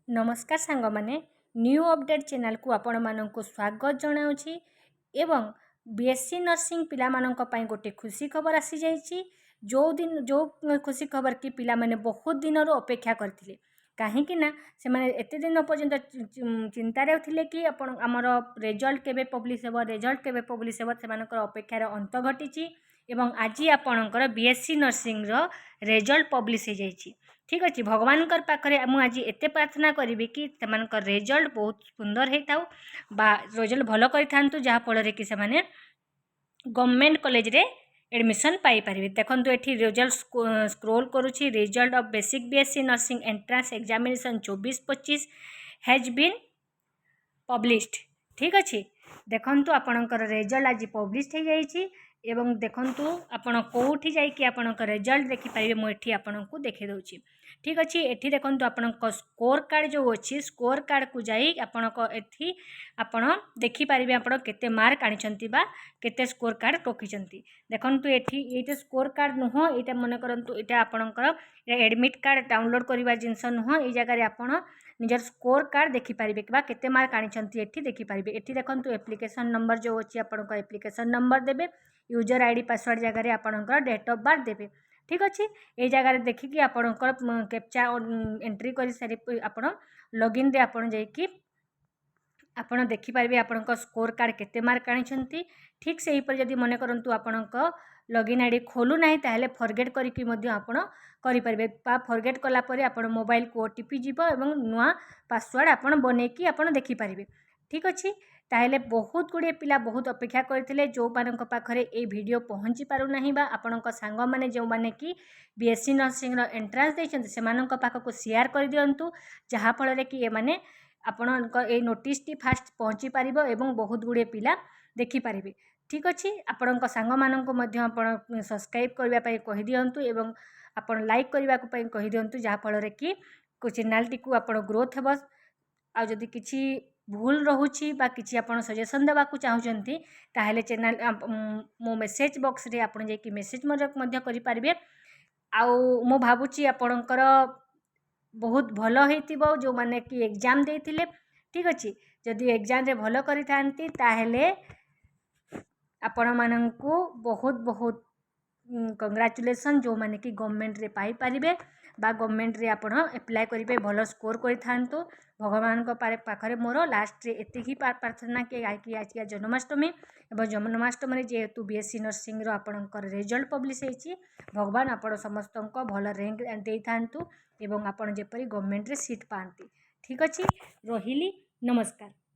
नमस्कार सांग माने न्यू अपडेट चैनल को आपण मानक स्वागत जनाऊँगी एवं बीएससी नर्सिंग पिला मानक पई गोटे खुशी खबर आसी जाइए जो खुशी खबर कि पिला माने बहुत दिन अपेक्षा करथिले कहीं से माने एते दिन पर्यंत चिंतार थिले कि आपण आमर रिजल्ट केबे पब्लिश हेबो रिजल्ट केबे पब्लिश हेबो सेमानकर अपेक्षार अंत घटिची एवं आज आपणकर बीएससी नर्सिंग रो रिजल्ट पब्लिश हो जाइए। ठीक अच्छे भगवान पाखे मुझे एत प्रार्थना करी कि रिजल्ट बहुत सुंदर होता बा रिजल्ट भल कर जहाँफल कि गवर्नमेंट कॉलेज रे एडमिशन पाई पारे। देखो ये रिजल्ट स्क्रोल करुच्ची result of basic BSc nursing entrance examination 24-25 has been published. ठीक अच्छे देखु आपणकर रिजल्ट आज पब्लिश हो जाइए एवं देखु आपण कौटी जाकि आपण रिजल्ट देखिपारे मुझे आपन को देखे दूची। ठीक अच्छे ये देखो आपण स्कोर कार्ड जो अच्छी स्कोर कार्ड को जाई आपण देखिपारे आप केते मार्क आनी केते स्कोर कार्ड रखी। देखो ये स्कोर कार्ड नुह ये मन करूँ यहाँ आपणकर एडमिट कार्ड डाउनलोड करवा जिनस नुह ये जगह आप निजर स्कोर कार्ड देखिपारे केते मार्क आनी देखिपारे। ये देखो एप्लिकेशन नंबर जो अच्छी आप एप्लिकेशन नंबर देवे यूजर आईडी पासवर्ड जगह आपणकर डेट ऑफ बर्थ देवे। ठीक अच्छे ये जगह देखिकी आपणकर कैप्चा एंट्री कर सारी आप लॉगिन रे आपन जाइकी आपण देखिपारे आपण स्कोर कार्ड केते मार्क आनी। ठीक से हीपर जदि मन करूँ आपण लॉगिन आईडी खोलू ना ताहले फॉरगेट करके आपण करें फॉरगेट कलापर आप मोबाइल को ओटीपी जीव और नुआ पासवर्ड आपण बनईकी आपण देखिपारे। ठीक अच्छे ताहले बहुत गुड़े पिला बहुत अपेक्षा करते जो मानक पाखरे ए वीडियो पहुँची पारुना बा आपण सांग माने जो माने कि बीएससी नर्सिंग एंट्रांस देछन्ते सेमानक पाखक शेयर कर दियंतु जहाँफल कि ये माने आपण ए नोटिस टी फास्ट पहुँची पारिबो एवं बहुत गुड़े पिला देखिपारे। ठीक अच्छे आपण सांग मानक मध्य आपण सब्सक्राइब करबा पई कहि दियंतु एवं आपण लाइक करबा पई कहि दियंतु जहाँफल कि चैनल टी को आपण ग्रोथ हेबो। आ जदि किछि भूल रोची कि आप सजेसन देवा चाहते ताहले चैनल मो मेसेज बॉक्स रे आप मेसेज करें। मु भावुची आपणकर बहुत भल हो जो माने कि एग्जाम देथिले। ठीक अच्छे जदि एग्जाम रे भल करिथांती ताहले आपण माननकु बहुत बहुत कंग्राचुलेसन जो माने कि गवर्नमेंट रे पाई पारिबे बा गवर्नमेंट रे आपण अप्लाई करेंगे भल स्कोर करिथांतु। भगवान पाखरे मोर लास्ट रे एति ही प्रार्थना कि आज जन्माष्टमी एवं जन्माष्टमी जेहेतु बीएससी नर्सिंग रो आपणकर रिजल्ट पब्लिश होइछि भगवान आपण समस्त भल रैंक दे थांतु एवं आपण जेपरी गवर्नमेंट रे सीट पाती। ठीक अच्छे रहिली नमस्कार।